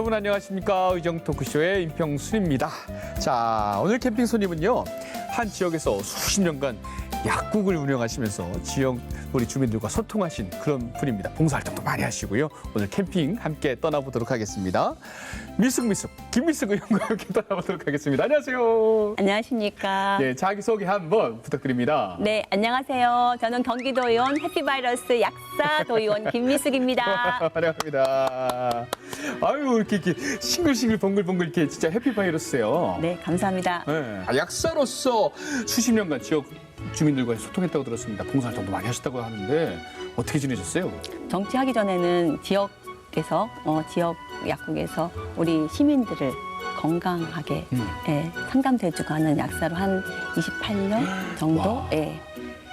여러분 안녕하십니까. 의정 토크쇼의 임평순입니다. 자, 오늘 캠핑 손님은요. 한 지역에서 수십 년간 약국을 운영하시면서 지역 우리 주민들과 소통하신 그런 분입니다. 봉사활동도 많이 하시고요. 오늘 캠핑 함께 떠나보도록 하겠습니다. 미숙미숙 김미숙 의원과 함께 떠나보도록 하겠습니다. 안녕하세요. 안녕하십니까. 네, 자기소개 한번 부탁드립니다. 네, 안녕하세요. 저는 경기도의원 해피바이러스 약사 도의원 김미숙입니다. 환영합니다. 아유, 이렇게 싱글싱글 봉글봉글 이렇게 진짜 해피바이러스예요. 네, 감사합니다. 네. 약사로서 수십 년간 지역 주민들과 소통했다고 들었습니다. 봉사활동도 많이 하셨다고 하는데 어떻게 지내셨어요? 정치하기 전에는 지역에서 지역 약국에서 우리 시민들을 건강하게 상담해주고 하는 약사로 한 28년 정도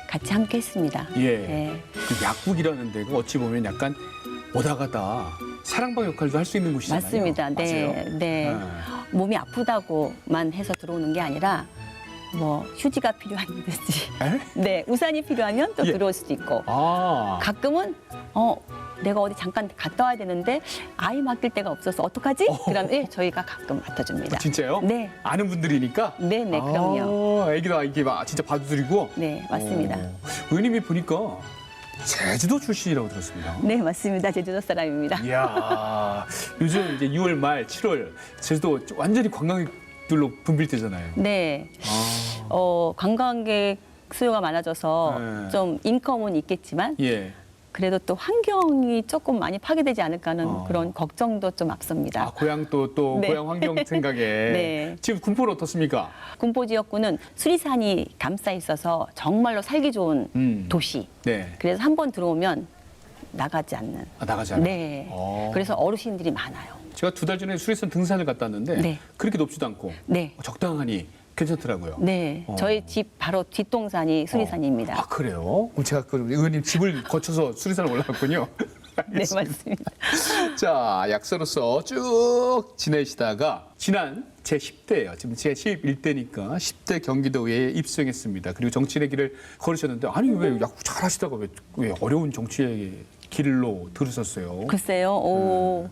같이 함께 했습니다. 예. 그 약국이라는 데가 어찌 보면 약간 오다 가다 사랑방 역할도 할 수 있는 곳이잖아요. 맞습니다. 네, 맞아요? 네. 몸이 아프다고만 해서 들어오는 게 아니라 뭐 휴지가 필요한지, 네, 우산이 필요하면 또 들어올 수도 있고, 가끔은 내가 어디 잠깐 갔다 와야 되는데 아이 맡길 데가 없어서 어떡하지? 그럼 저희가 가끔 맡아줍니다. 진짜요? 네. 아는 분들이니까? 네, 그럼요. 애기도 이게 막 진짜 봐주드리고? 네, 맞습니다. 의원님이 보니까 제주도 출신이라고 들었습니다. 네, 맞습니다. 제주도 사람입니다. 이야, 요즘 이제 6월 말, 7월 제주도 완전히 관광객들로 붐빌 때잖아요. 네. 관광객 수요가 많아져서 좀 인컴은 있겠지만 그래도 또 환경이 조금 많이 파괴되지 않을까 하는 그런 걱정도 좀 앞섭니다. 고향 또 네. 고향 환경 생각에. 네. 지금 군포는 어떻습니까? 군포 지역구는 수리산이 감싸 있어서 정말로 살기 좋은 도시. 네. 그래서 한 번 들어오면 나가지 않는. 나가지 않아요? 네. 그래서 어르신들이 많아요. 제가 2달 전에 수리산 등산을 갔다 왔는데 그렇게 높지도 않고 적당하니 괜찮더라고요. 네. 저희 집 바로 뒷동산이 수리산입니다. 그래요? 그럼 제가 그 의원님 집을 거쳐서 수리산을 올라갔군요. 네, 맞습니다. 자, 약사로서 쭉 지내시다가 지난 제 10대예요. 지금 제 11대니까 10대 경기도에 입성했습니다. 그리고 정치인의 길을 걸으셨는데 아니 왜 약국 잘하시다가 왜 어려운 정치의 길로 들으셨어요? 글쎄요.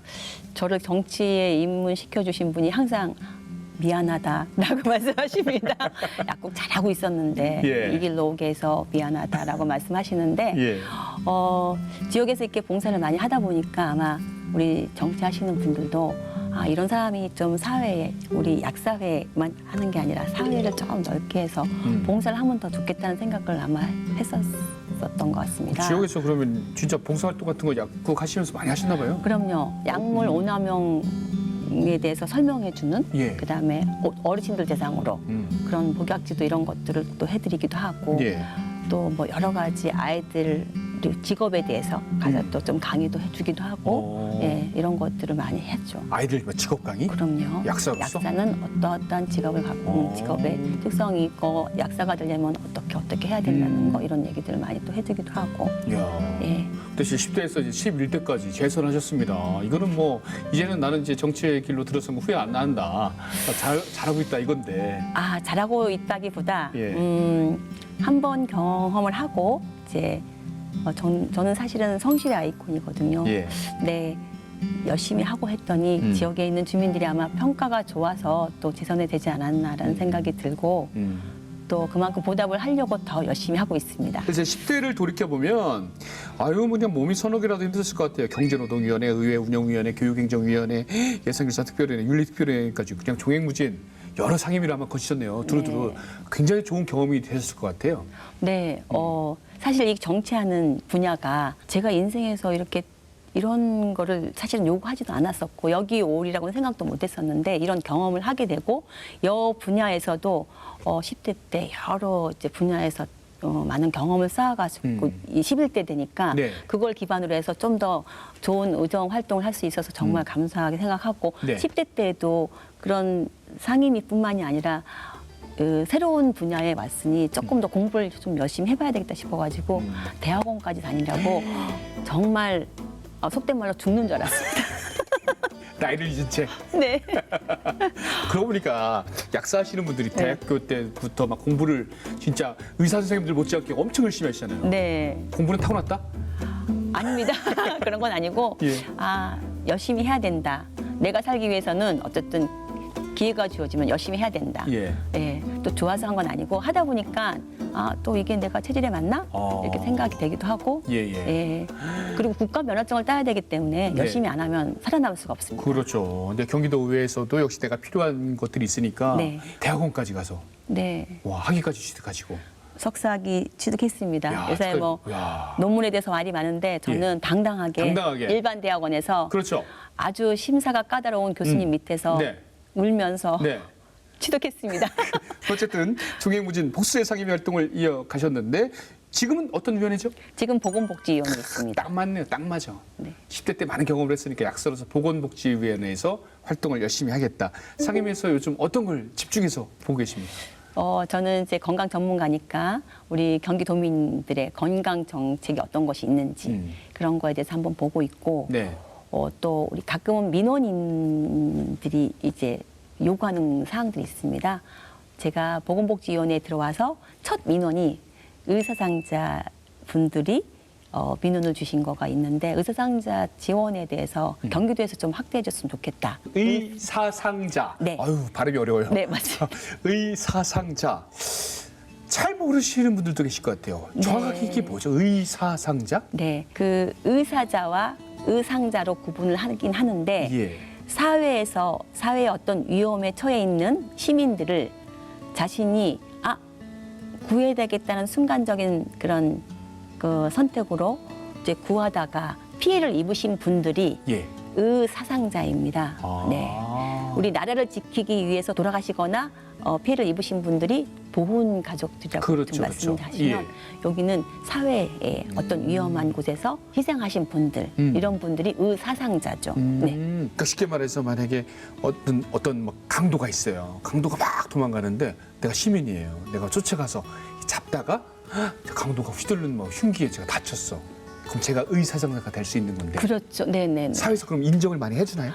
저를 정치에 입문시켜 주신 분이 항상 미안하다라고 말씀하십니다. 약국 잘하고 있었는데 이 길로 오게 해서 미안하다라고 말씀하시는데 지역에서 이렇게 봉사를 많이 하다 보니까 아마 우리 정치하시는 분들도 이런 사람이 좀 사회에 우리 약사회만 하는 게 아니라 사회를 좀 넓게 해서 봉사를 하면 더 좋겠다는 생각을 아마 했었던 것 같습니다. 지역에서 그러면 진짜 봉사활동 같은 거 약국 하시면서 많이 하셨나 봐요? 그럼요. 약물 오남용에 대해서 설명해주는 그다음에 어르신들 대상으로 그런 복약지도 이런 것들을 또 해드리기도 하고 또 뭐 여러 가지 아이들 직업에 대해서 가서 또 좀 강의도 해주기도 하고 이런 것들을 많이 했죠. 아이들 직업 강의? 그럼요. 약사로서? 약사는 어떠한 직업을 갖고 직업의 특성이 있고 약사가 되려면 어떻게 해야 된다는 거 이런 얘기들을 많이 또 해주기도 하고. 근데 10대에서 이제 11대까지 재선하셨습니다. 이거는 뭐 이제는 나는 이제 정치의 길로 들어서 후회 안 난다. 잘하고 있다 이건데. 잘하고 있다기보다 한 번 경험을 하고 이제 저는 사실은 성실의 아이콘이거든요. 네, 열심히 하고 했더니 지역에 있는 주민들이 아마 평가가 좋아서 또 재선이 되지 않았나라는 생각이 들고 또 그만큼 보답을 하려고 더 열심히 하고 있습니다. 그래서 10대를 돌이켜보면 그냥 몸이 서너 개라도 힘들었을 것 같아요. 경제노동위원회, 의회운영위원회, 교육행정위원회, 예산결산특별위원회, 윤리특별위원회까지 그냥 종횡무진 여러 상임위를 아마 거치셨네요. 두루두루 굉장히 좋은 경험이 되셨을 것 같아요. 네, 사실 이 정치하는 분야가 제가 인생에서 이런 거를 사실은 요구하지도 않았었고 여기 오리라고는 생각도 못했었는데 이런 경험을 하게 되고 이 분야에서도 10대 때 여러 이제 분야에서 많은 경험을 쌓아가지고 이 11대 되니까 그걸 기반으로 해서 좀 더 좋은 의정 활동을 할 수 있어서 정말 감사하게 생각하고 10대 때도 그런 상임위뿐만이 아니라 새로운 분야에 왔으니 조금 더 공부를 좀 열심히 해봐야 되겠다 싶어가지고 대학원까지 다니려고 정말 속된 말로 죽는 줄 알았습니다. 나이를 잊은 채. 네. 그러고 보니까 약사하시는 분들이 대학교 때부터 막 공부를 진짜 의사 선생님들 못지않게 엄청 열심히 하시잖아요. 네. 공부는 타고났다? 아닙니다. 그런 건 아니고 열심히 해야 된다. 내가 살기 위해서는 어쨌든 기회가 주어지면 열심히 해야 된다. 예. 예, 또 좋아서 한 건 아니고 하다 보니까 아, 또 이게 내가 체질에 맞나? 이렇게 생각이 되기도 하고. 예. 예. 그리고 국가 면허증을 따야 되기 때문에 네. 열심히 안 하면 살아남을 수가 없습니다. 그렇죠. 근데 경기도 의회에서도 역시 내가 필요한 것들이 있으니까 네. 대학원까지 가서 네. 와 학위까지 취득하시고. 석사학위 취득했습니다. 야, 요새 뭐 야. 논문에 대해서 말이 많은데 저는 당당하게 일반 대학원에서 그렇죠. 아주 심사가 까다로운 교수님 밑에서 네. 울면서 네. 취득했습니다. 어쨌든 종횡무진 복수의 상임위 활동을 이어가셨는데 지금은 어떤 위원회죠? 지금 보건복지위원회 있습니다. 딱 맞네요. 딱 맞아. 네. 10대 때 많은 경험을 했으니까 약서로서 보건복지위원회에서 활동을 열심히 하겠다. 상임위에서 요즘 어떤 걸 집중해서 보고 계십니까? 저는 이제 건강 전문가니까 우리 경기도민들의 건강 정책이 어떤 것이 있는지 그런 거에 대해서 한번 보고 있고 네. 또 우리 가끔은 민원인들이 이제 요구하는 사항들이 있습니다. 제가 보건복지위원회에 들어와서 첫 민원이 의사상자 분들이 민원을 주신 거가 있는데 의사상자 지원에 대해서 경기도에서 좀 확대해 줬으면 좋겠다. 의사상자. 네. 아유 발음이 어려워요. 네, 맞아요. 의사상자. 잘 모르시는 분들도 계실 것 같아요. 정확하게 이게 뭐죠? 의사상자? 네, 그 의사자와 의상자로 구분을 하긴 하는데 예. 사회의 어떤 위험에 처해 있는 시민들을 자신이 구해야겠다는 순간적인 그런 그 선택으로 이제 구하다가 피해를 입으신 분들이 예. 의사상자입니다. 아. 네, 우리 나라를 지키기 위해서 돌아가시거나 피해를 입으신 분들이 보훈 가족들이라고 그렇죠, 좀 말씀하시면 예. 여기는 사회의 어떤 위험한 곳에서 희생하신 분들 이런 분들이 의사상자죠. 네. 그러니까 쉽게 말해서 만약에 어떤 뭐 강도가 있어요. 강도가 막 도망가는데 내가 시민이에요. 내가 쫓아가서 잡다가 강도가 휘둘른 뭐 흉기에 제가 다쳤어. 그럼 제가 의사상자가 될 수 있는 건데 그렇죠. 네네. 사회에서 그럼 인정을 많이 해주나요?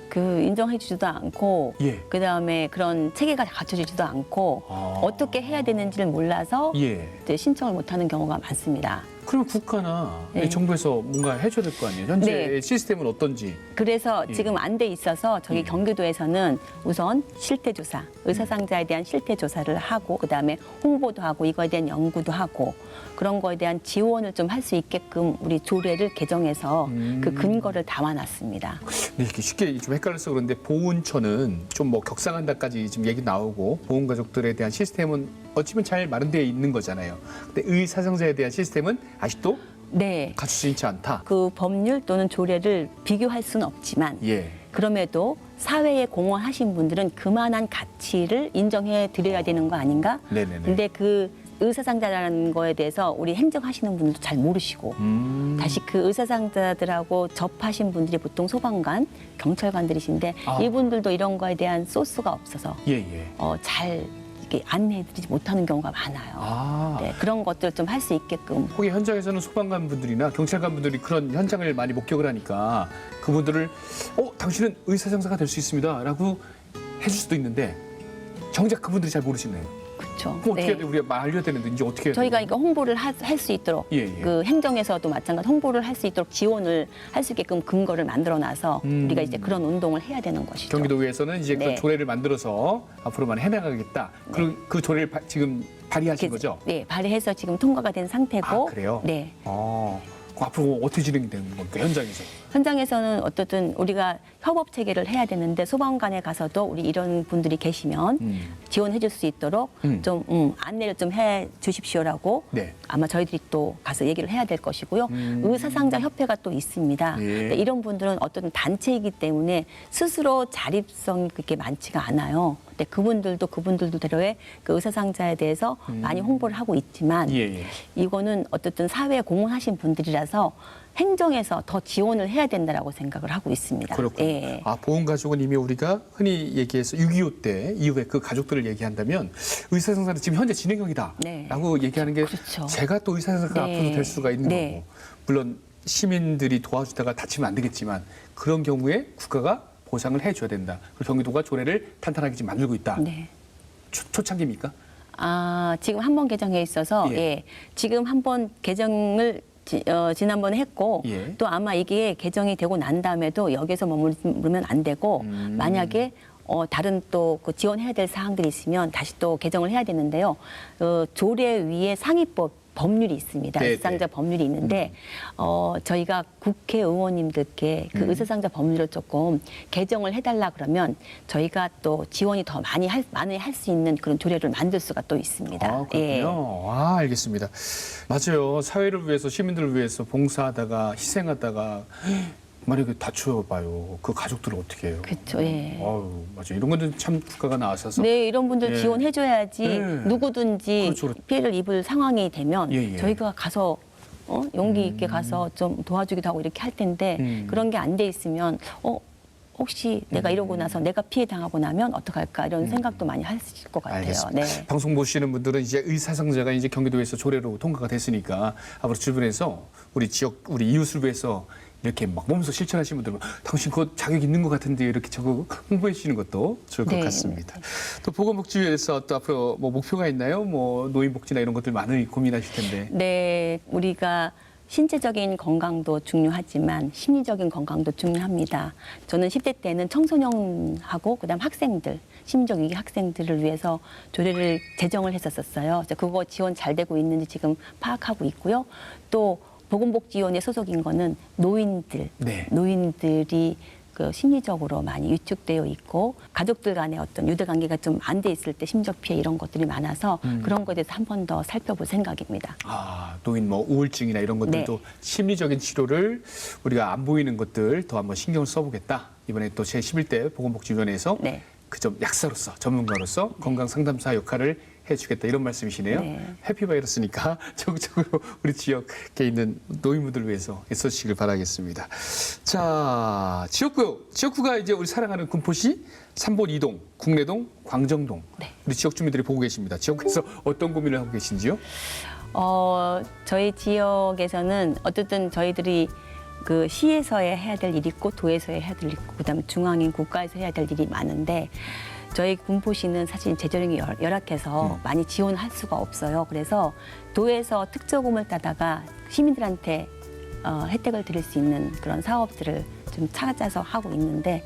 그 인정해주지도 않고 예. 그 다음에 그런 체계가 갖춰지지도 않고 어떻게 해야 되는지를 몰라서 예. 이제 신청을 못하는 경우가 많습니다. 그러면 국가나 네. 정부에서 뭔가 해줘야 될 거 아니에요? 현재 네. 시스템은 어떤지. 그래서 예. 지금 안 돼 있어서 저희 경기도에서는 우선 실태조사, 의사상자에 대한 실태조사를 하고 그다음에 홍보도 하고 이거에 대한 연구도 하고 그런 거에 대한 지원을 좀 할 수 있게끔 우리 조례를 개정해서 그 근거를 담아놨습니다. 네, 이렇게 쉽게 좀 헷갈려서 그런데 보훈처는 좀 뭐 격상한다까지 지금 얘기 나오고 보훈가족들에 대한 시스템은 어찌면 잘 마련되어 있는 거잖아요. 근데 의사상자에 대한 시스템은 아직도 네. 갖추지 않다. 그 법률 또는 조례를 비교할 수는 없지만 예. 그럼에도 사회에 공헌하신 분들은 그만한 가치를 인정해 드려야 되는 거 아닌가? 네네네. 근데 그 의사상자라는 거에 대해서 우리 행정하시는 분들도 잘 모르시고 다시 그 의사상자들하고 접하신 분들이 보통 소방관, 경찰관들이신데 이분들도 이런 거에 대한 소스가 없어서 예. 잘 이렇게 안내해드리지 못하는 경우가 많아요. 네, 그런 것들 좀 할 수 있게끔. 거기 현장에서는 소방관 분들이나 경찰관 분들이 그런 현장을 많이 목격을 하니까 그분들을 당신은 의사상자가 될 수 있습니다라고 해줄 수도 있는데 정작 그분들이 잘 모르시네요. 그렇죠. 그럼 어떻게 해야 돼? 우리가 알려야 되는데 이제 어떻게 해야 돼? 저희가 이거 홍보를 할 수 있도록 예. 그 행정에서도 마찬가지 홍보를 할 수 있도록 지원을 할 수 있게끔 근거를 만들어놔서 우리가 이제 그런 운동을 해야 되는 것이죠. 경기도의회에서는 이제 네. 그 조례를 만들어서 앞으로만 해나가겠다. 그럼 그 조례를 지금 발의하신 거죠? 네, 발의해서 지금 통과가 된 상태고. 그래요? 네. 그럼 앞으로 어떻게 진행되는 겁니까 현장에서? 현장에서는 어떻든 우리가 협업 체계를 해야 되는데 소방관에 가서도 우리 이런 분들이 계시면 지원해 줄 수 있도록 좀 안내를 좀 해 주십시오라고 네. 아마 저희들이 또 가서 얘기를 해야 될 것이고요. 의사상자 협회가 또 있습니다. 예. 근데 이런 분들은 어떤 단체이기 때문에 스스로 자립성이 그렇게 많지가 않아요. 근데 그분들도 대로의 그 의사상자에 대해서 많이 홍보를 하고 있지만 예. 이거는 어쨌든 사회에 공헌하신 분들이라서 행정에서 더 지원을 해야 된다라고 생각을 하고 있습니다. 그렇군요. 예. 보험가족은 이미 우리가 흔히 얘기해서 6.25 때 이후에 그 가족들을 얘기한다면 의사상자는 지금 현재 진행형이다 네. 라고 얘기하는 게 그렇죠. 제가 또 의사상자가 네. 앞으로 될 수가 있는 네. 거고 물론 시민들이 도와주다가 다치면 안 되겠지만 그런 경우에 국가가 보상을 해줘야 된다. 그리고 경기도가 조례를 탄탄하게 지금 만들고 있다. 네. 초창기입니까? 지금 한 번 개정해 있어서 예. 예. 지금 한 번 개정을 지난번에 했고 예. 또 아마 이게 개정이 되고 난 다음에도 여기서 머무르면 안 되고 만약에 다른 또 그 지원해야 될 사항들이 있으면 다시 또 개정을 해야 되는데요. 조례 위에 상위법 법률이 있습니다. 네, 의사상자 법률이 있는데 저희가 국회의원님들께 그 의사상자 법률을 조금 개정을 해달라 그러면 저희가 또 지원이 더 많이 할 수 있는 그런 조례를 만들 수가 또 있습니다. 아, 그렇군요. 아, 알겠습니다. 맞아요. 사회를 위해서, 시민들을 위해서 봉사하다가 희생하다가 만약에 다쳐봐요. 그 가족들을 어떻게 해요? 그렇죠. 예. 아유, 맞아요. 이런 건들 참 국가가 나서서 네, 이런 분들 예. 지원해줘야지 예. 누구든지 그렇죠, 그렇죠. 피해를 입을 상황이 되면 예, 예. 저희가 가서 용기 있게 가서 좀 도와주기도 하고 이렇게 할 텐데 그런 게 안 돼 있으면 혹시 내가 이러고 나서 내가 피해 당하고 나면 어떡할까 이런 생각도 많이 하실 것 같아요. 알겠습니다. 네. 방송 보시는 분들은 이제 의사상자가 이제 경기도에서 조례로 통과가 됐으니까 앞으로 주변에서 우리 지역, 우리 이웃을 위해서 이렇게 막 몸소 실천하시는 분들은 당신 그 자격 있는 것 같은데 이렇게 저거 홍보해 주시는 것도 좋을 것 네. 같습니다. 또 보건복지위에서 또 앞으로 뭐 목표가 있나요? 뭐 노인복지나 이런 것들 많이 고민하실 텐데. 네, 우리가 신체적인 건강도 중요하지만 심리적인 건강도 중요합니다. 저는 10대 때는 청소년하고 그다음 학생들, 심리적 위기 학생들을 위해서 조례를 제정을 했었어요. 그래서 그거 지원 잘 되고 있는지 지금 파악하고 있고요. 또 보건복지위원회 소속인 거는 노인들, 네. 노인들이 그 심리적으로 많이 위축되어 있고 가족들 간의 어떤 유대관계가 좀 안 돼 있을 때 심적 피해 이런 것들이 많아서 그런 것에 대해서 한 번 더 살펴볼 생각입니다. 아, 노인 뭐 우울증이나 이런 것들도 네. 심리적인 치료를 우리가 안 보이는 것들 더 한번 신경을 써보겠다. 이번에 또 제11대 보건복지위원회에서 네. 그 점 약사로서 전문가로서 건강 상담사 역할을 해주겠다 이런 말씀이시네요. 네. 해피바이러스니까 적극적으로 우리 지역에 있는 노인분들을 위해서 애써주시길 바라겠습니다. 자, 지역구가 이제 우리 사랑하는 군포시 삼본 2동, 국내동, 광정동 네. 우리 지역 주민들이 보고 계십니다. 지역에서 어떤 고민을 하고 계신지요? 저희 지역에서는 어쨌든 저희들이 그 시에서 해야 될 일이 있고 도에서 해야 될 일이 있고 그다음에 중앙인 국가에서 해야 될 일이 많은데 저희 군포시는 사실 재정이 열악해서 많이 지원할 수가 없어요. 그래서 도에서 특조금을 따다가 시민들한테 혜택을 드릴 수 있는 그런 사업들을 좀 찾아서 하고 있는데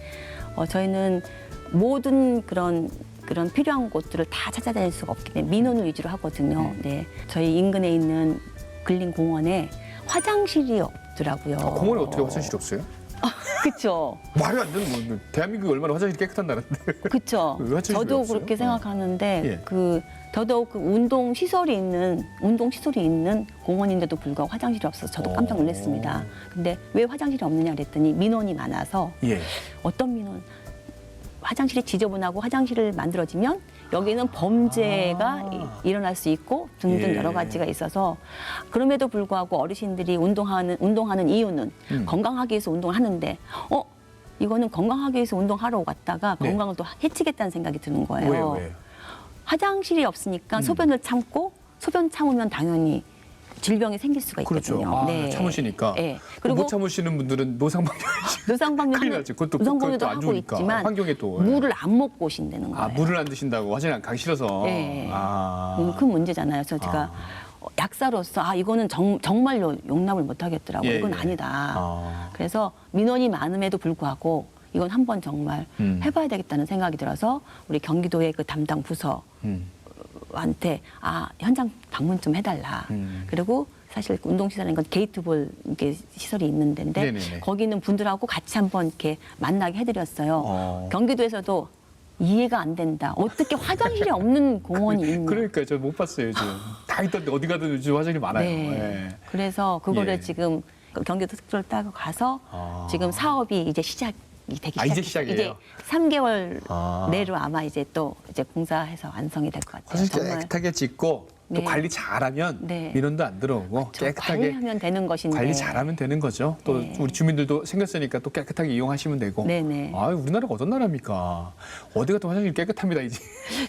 저희는 모든 그런 필요한 곳들을 다 찾아다닐 수가 없기 때문에 민원을 위주로 하거든요. 네, 저희 인근에 있는 근린공원에 화장실이 없더라고요. 공원에 어떻게 화장실이 없어요? 그렇죠. 말이 안 되는 거. 대한민국이 얼마나 화장실이 깨끗한 나라인데. 그렇죠. 왜 화장실이 저도 없어요? 그렇게 생각하는데 예. 더더욱 그 운동 시설이 있는 공원인데도 불구하고 화장실이 없어서 저도 깜짝 놀랐습니다. 근데 왜 화장실이 없느냐 그랬더니 민원이 많아서 예. 어떤 민원? 화장실이 지저분하고 화장실을 만들어지면 여기는 범죄가 일어날 수 있고 등등 예. 여러 가지가 있어서 그럼에도 불구하고 어르신들이 운동하는 이유는 건강하기 위해서 운동을 하는데 이거는 건강하기 위해서 운동하러 갔다가 네. 건강을 또 해치겠다는 생각이 드는 거예요. 왜요? 화장실이 없으니까 소변을 참고 소변 참으면 당연히 질병이 생길 수가 있거든요. 그렇죠. 아, 네. 참으시니까. 네. 못 참으시는 분들은 노상방뇨. 큰일 나죠. 노상방뇨도 안 하고 좋으니까. 있지만 환경에 또. 물을 안 먹고 오신다는 거예요. 아, 물을 안 드신다고 화장실 안 가기 싫어서. 네. 아. 큰 문제잖아요. 그래서 제가 약사로서 이거는 정말로 용납을 못 하겠더라고요. 예, 이건 예. 아니다. 그래서 민원이 많음에도 불구하고 이건 한번 정말 해봐야 되겠다는 생각이 들어서 우리 경기도의 그 담당 부서한테 현장 방문 좀 해달라. 그리고 사실 운동시설인 건 게이트볼 이렇게 시설이 있는 데인데 네네네. 거기 있는 분들하고 같이 한번 이렇게 만나게 해드렸어요. 경기도에서도 이해가 안 된다. 어떻게 화장실이 없는 공원이 있냐. 그러니까 저 못 봤어요, 요즘. 다 있던데 어디 가든 요즘 화장실이 많아요. 네. 예. 그래서 그거를 예. 지금 경기도 특조를 따고 가서 지금 사업이 이제 시작이 되기 시작했어요. 이제 시작이에요? 이제 3개월 아. 내로 아마 이제 또 이제 공사해서 완성이 될 것 같아요. 화장실 정말 깨끗하게 짓고 또 네. 관리 잘하면 네. 민원도 안 들어오고 깨끗하게 관리하면 되는 것인데 관리 잘하면 되는 거죠. 또 네. 우리 주민들도 생겼으니까 또 깨끗하게 이용하시면 되고. 네네. 아, 우리나라가 어떤 나라입니까? 어디 가도 화장실 깨끗합니다, 이제.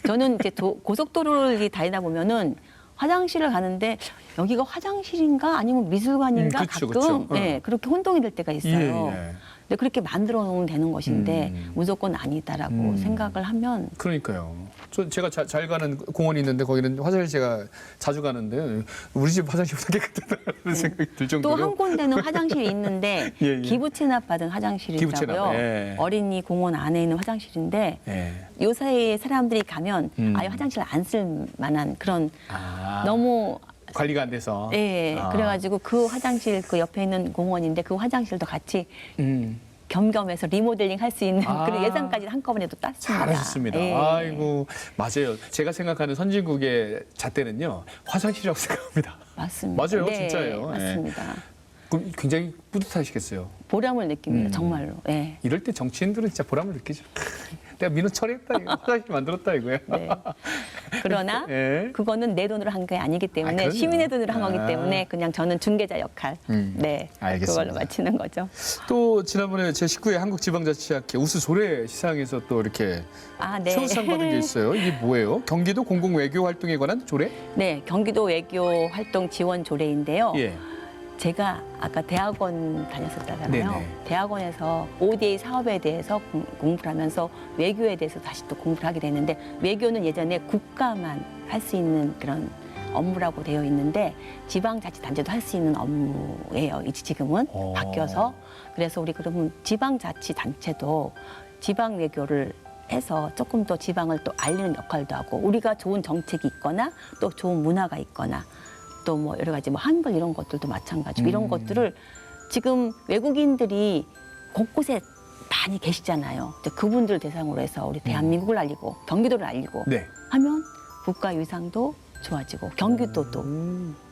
저는 이제 고속도로를 다니다 보면은 화장실을 가는데 여기가 화장실인가 아니면 미술관인가 그쵸, 가끔 그쵸. 네, 그렇게 혼동이 될 때가 있어요. 예. 근데 그렇게 만들어 놓으면 되는 것인데 무조건 아니다라고 생각을 하면 그러니까요. 제가 잘 가는 공원이 있는데 거기는 화장실 제가 자주 가는데 우리 집 화장실보다 깨끗하다는 생각이 들 또 정도로. 한 군데는 화장실이 있는데 예, 예. 기부 체납받은 화장실이라고요. 기부 체납, 예. 어린이 공원 안에 있는 화장실인데 예. 요사이에 사람들이 가면 아예 화장실 안 쓸 만한 그런 너무 관리가 안 돼서. 예. 그래가지고 그 화장실 그 옆에 있는 공원인데 그 화장실도 같이 겸겸해서 리모델링 할 수 있는 그런 예산까지 한꺼번에 또 땄습니다. 잘하셨습니다. 예. 아이고, 맞아요. 제가 생각하는 선진국의 잣대는요, 화장실이라고 생각합니다. 맞습니다. 맞아요, 네, 진짜예요. 맞습니다. 그럼 굉장히 뿌듯하시겠어요. 보람을 느낍니다. 정말로. 예. 이럴 때 정치인들은 진짜 보람을 느끼죠. 내가 민원 처리했다, 이거. 화장실 만들었다, 이거야. 네. 그러나 예. 그거는 내 돈으로 한 게 아니기 때문에 그럼요. 시민의 돈으로 한 거기 때문에 그냥 저는 중개자 역할 네 알겠습니다. 그걸로 마치는 거죠. 또 지난번에 제19회 한국지방자치학회 우수 조례 시상에서 또 이렇게 아, 네. 최우수상 받은 게 있어요. 이게 뭐예요? 경기도 공공외교 활동에 관한 조례? 네, 경기도 외교 활동 지원 조례인데요. 예. 제가 아까 대학원 다녔었잖아요. 네네. 대학원에서 ODA 사업에 대해서 공부를 하면서 외교에 대해서 다시 또 공부를 하게 됐는데 외교는 예전에 국가만 할 수 있는 그런 업무라고 되어 있는데 지방자치단체도 할 수 있는 업무예요. 지금은 바뀌어서 그래서 우리 그러면 지방자치단체도 지방 외교를 해서 조금 더 지방을 또 알리는 역할도 하고 우리가 좋은 정책이 있거나 또 좋은 문화가 있거나 또 뭐 여러 가지 뭐 한글 이런 것들도 마찬가지고 이런 것들을 지금 외국인들이 곳곳에 많이 계시잖아요. 이제 그분들 대상으로 해서 우리 대한민국을 알리고 경기도를 알리고 네. 하면 국가 위상도 좋아지고 경기도도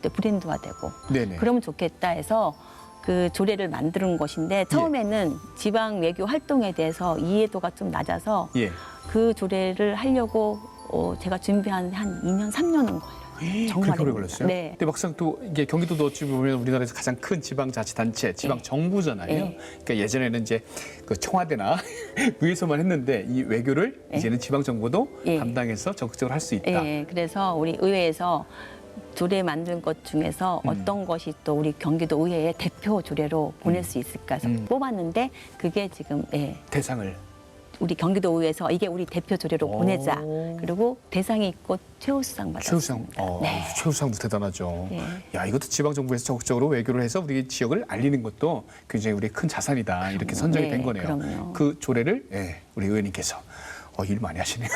또 브랜드화되고 네네. 그러면 좋겠다 해서 그 조례를 만드는 것인데 처음에는 지방 외교 활동에 대해서 이해도가 좀 낮아서 예. 그 조례를 하려고 제가 준비한 한 2년, 3년은 걸려요. 정말 그렇게 오래 걸렸어요? 네. 근데 막상 또 이게 경기도도 어찌 보면 우리나라에서 가장 큰 지방자치단체, 지방정부잖아요. 네. 그러니까 예전에는 이제 그 청와대나 위에서만 했는데 이 외교를 네. 이제는 지방정부도 예. 담당해서 적극적으로 할 수 있다. 예, 그래서 우리 의회에서 조례 만든 것 중에서 어떤 것이 또 우리 경기도 의회의 대표 조례로 보낼 수 있을까 해서 뽑았는데 그게 지금 대상을. 우리 경기도 의회에서 이게 우리 대표 조례로 보내자. 그리고 대상이 있고 최우수상 최우수상, 받았습니다. 네. 최우수상도 대단하죠. 예. 야, 이것도 지방정부에서 적극적으로 외교를 해서 우리 지역을 알리는 것도 굉장히 우리 큰 자산이다. 이렇게 선정이 네, 된 거네요. 그럼요. 그 조례를 우리 의원님께서 일 많이 하시네요.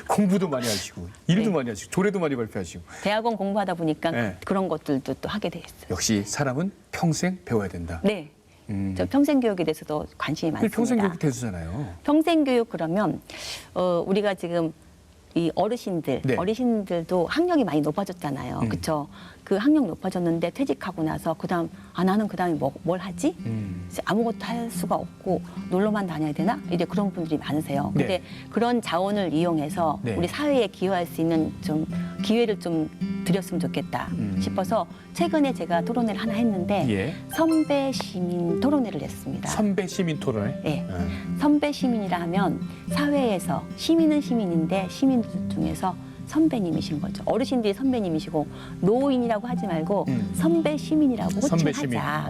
공부도 많이 하시고 일도 네. 많이 하시고 조례도 많이 발표하시고 대학원 공부하다 보니까 네. 그런 것들도 또 하게 돼 있어요. 역시 사람은 평생 배워야 된다. 네. 저 평생교육에 대해서도 관심이 많습니다. 평생 교육 대수잖아요. 평생교육 그러면 우리가 지금 이 어르신들, 네. 어르신들도 학력이 많이 높아졌잖아요. 그렇죠? 그 학력 높아졌는데 퇴직하고 나서 그다음 나는 그다음에 뭘 하지? 이제 아무것도 할 수가 없고 놀러만 다녀야 되나? 이제 그런 분들이 많으세요. 네. 근데 그런 자원을 이용해서 네. 우리 사회에 기여할 수 있는 좀 기회를 좀 드렸으면 좋겠다 싶어서 최근에 제가 토론회를 하나 했는데 예. 선배 시민 토론회를 했습니다. 선배 시민 토론회. 네. 선배 시민이라 하면 사회에서 시민은 시민인데 시민들 중에서 선배님이신 거죠. 어르신들이 선배님이시고 노인이라고 하지 말고 선배 시민이라고 선배 시민. 호칭하자.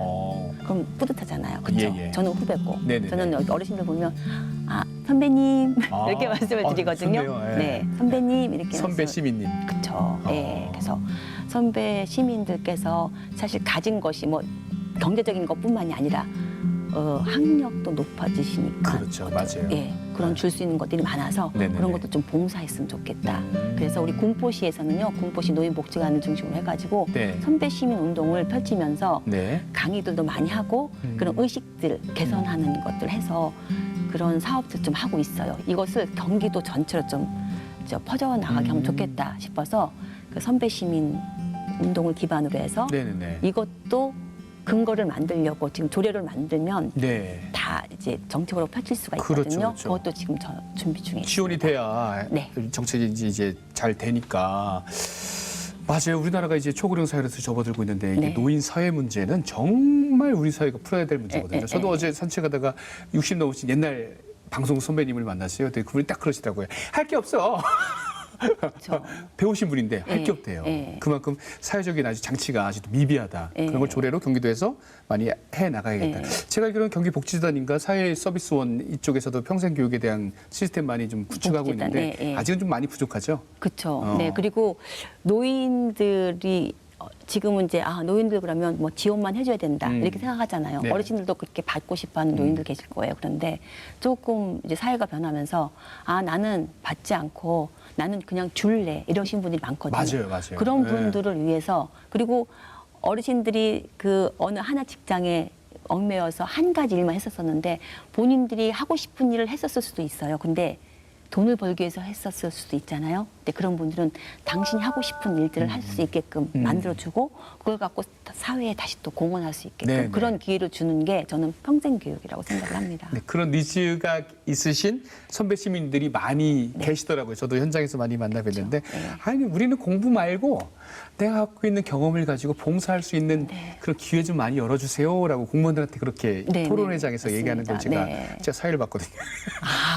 그럼 뿌듯하잖아요. 그렇죠? 예, 예. 저는 후배고 네네네. 저는 여기 어르신들 보면 선배님 이렇게 말씀을 드리거든요. 좋네요. 예. 네, 선배님 이렇게 선배 말씀을- 시민님. 그렇죠. 예. 그래서 선배 시민들께서 사실 가진 것이 뭐 경제적인 것뿐만이 아니라 학력도 높아지시니까 그렇죠. 맞아요. 예, 그런 줄 수 있는 것들이 많아서 네네네. 그런 것도 좀 봉사했으면 좋겠다. 그래서 우리 군포시에서는요, 군포시 노인복지관을 중심으로 해가지고 네. 선배 시민 운동을 펼치면서 네. 강의들도 많이 하고 그런 의식들 개선하는 것들 해서 그런 사업들 좀 하고 있어요. 이것을 경기도 전체로 좀 퍼져나가게 하면 좋겠다 싶어서 그 선배 시민 운동을 기반으로 해서 네네네. 이것도 근거를 만들려고 지금 조례를 만들면 네. 다 이제 정책으로 펼칠 수가 그렇죠, 있거든요. 그렇죠. 그것도 지금 저 준비 중에 지원이 있습니다. 돼야 네. 정책이 이제 잘 되니까. 맞아요. 우리나라가 이제 초고령 사회로서 접어들고 있는데 이게 네. 노인 사회 문제는 정말 우리 사회가 풀어야 될 문제거든요. 에, 저도 어제 산책하다가 60 넘으신 옛날 방송 선배님을 만났어요. 근데 그분이 딱 그러시더라고요. 할 게 없어. 그렇죠. 배우신 분인데 할 게 예, 없대요. 예. 그만큼 사회적인 아주 장치가 아직도 미비하다. 예. 그런 걸 조례로 경기도에서 많이 해 나가야겠다. 예. 제가 알기로는 경기복지단인가 사회서비스원 이쪽에서도 평생교육에 대한 시스템 많이 좀 구축하고 복지단, 있는데 예, 예. 아직은 좀 많이 부족하죠. 그렇죠. 네, 그리고 노인들이 지금은 이제 노인들 그러면 뭐 지원만 해줘야 된다 이렇게 생각하잖아요. 네. 어르신들도 그렇게 받고 싶어하는 노인들 계실 거예요. 그런데 조금 이제 사회가 변하면서 나는 받지 않고 나는 그냥 줄래 이러신 분들이 많거든요. 맞아요. 그런 네. 분들을 위해서 그리고 어르신들이 그 어느 하나 직장에 얽매여서 한 가지 일만 했었었는데 본인들이 하고 싶은 일을 했었을 수도 있어요. 근데 돈을 벌기 위해서 했었을 수도 있잖아요. 근데 그런 분들은 당신이 하고 싶은 일들을 할 수 있게끔 만들어주고 그걸 갖고 사회에 다시 또 공헌할 수 있게끔 네, 네. 그런 기회를 주는 게 저는 평생교육이라고 생각을 합니다. 네, 그런 니즈가 있으신 선배 시민들이 많이 계시더라고요. 저도 현장에서 많이 만나 뵀는데 네. 그렇죠. 아니 우리는 공부 말고 내가 갖고 있는 경험을 가지고 봉사할 수 있는 그런 기회 좀 많이 열어주세요라고 공무원들한테 그렇게 네, 토론회장에서 네, 얘기하는 걸 제가 맞습니다. 네. 제가 사회를 봤거든요.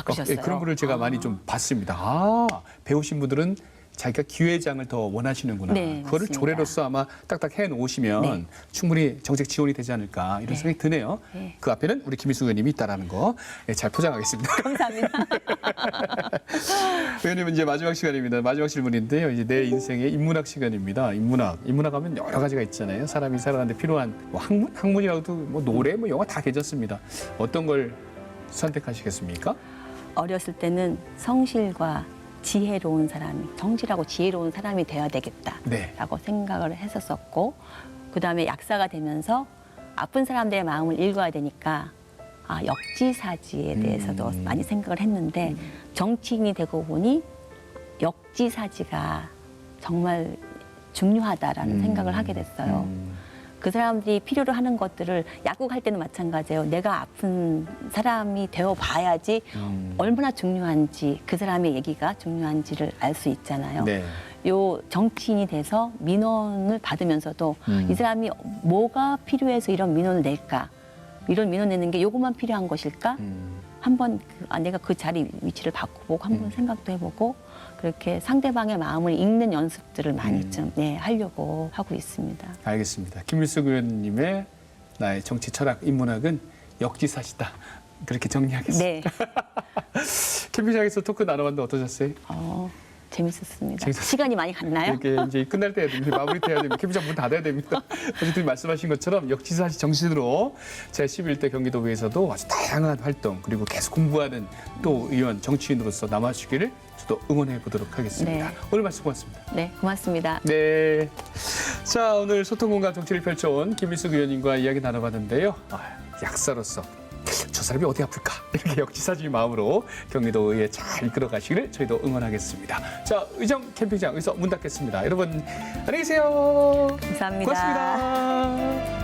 그러셨어요? 그런 분을 제가 많이 좀 봤습니다. 배우신 분들은 자기가 기회장을 더 원하시는구나. 네, 그거를 맞습니다. 조례로서 아마 딱딱 해놓으시면 네. 충분히 정책 지원이 되지 않을까 이런 생각이 드네요. 네. 그 앞에는 우리 김희수 의원님이 있다라는 거 잘 포장하겠습니다. 감사합니다. 의원님 이제 마지막 시간입니다. 마지막 질문인데요. 이제 내 인생의 인문학 시간입니다. 인문학 하면 여러 가지가 있잖아요. 사람이 살아가는데 필요한 뭐 학문이라도 뭐 노래, 뭐 영화 다 괜찮습니다. 어떤 걸 선택하시겠습니까? 어렸을 때는 성실과 지혜로운 사람이 정실하고 지혜로운 사람이 되어야 되겠다라고 네. 생각을 했었었고 그다음에 약사가 되면서 아픈 사람들의 마음을 읽어야 되니까 역지사지에 대해서도 많이 생각을 했는데 정치인이 되고 보니 역지사지가 정말 중요하다라는 생각을 하게 됐어요. 그 사람들이 필요로 하는 것들을 약국할 때는 마찬가지예요. 내가 아픈 사람이 되어 봐야지 얼마나 중요한지 그 사람의 얘기가 중요한지를 알 수 있잖아요. 네. 요 정치인이 돼서 민원을 받으면서도 이 사람이 뭐가 필요해서 이런 민원을 낼까? 이런 민원 내는 게 요것만 필요한 것일까? 한번 내가 그 자리 위치를 바꿔보고 한번 생각도 해보고 그렇게 상대방의 마음을 읽는 연습들을 많이 좀 하려고 하고 있습니다. 알겠습니다. 김일숙 의원님의 나의 정치 철학, 인문학은 역지사지다. 그렇게 정리하겠습니다. 네, 캠핑장에서 토크 나눠봤는데 어떠셨어요? 재밌었습니다. 재밌었어요. 시간이 많이 갔나요? 이렇게 이제 끝날 때 해야 됩니다. 마무리 때 해야 됩니다. 캠핑장 문 닫아야 됩니다. 어쨌든 말씀하신 것처럼 역지사지 정신으로 제11대 경기도의회에서도 아주 다양한 활동 그리고 계속 공부하는 또 의원 정치인으로서 남아주시기를 저도 응원해 보도록 하겠습니다. 네. 오늘 말씀 고맙습니다. 네, 고맙습니다. 네. 자, 오늘 소통공감 정치를 펼쳐온 김일숙 의원님과 이야기 나눠봤는데요. 약사로서 저 사람이 어디 아플까? 이렇게 역지사지 마음으로 경기도의회 잘 이끌어 가시기를 저희도 응원하겠습니다. 자, 의정 캠핑장 여기서 문 닫겠습니다. 여러분, 안녕히 계세요. 감사합니다. 고맙습니다.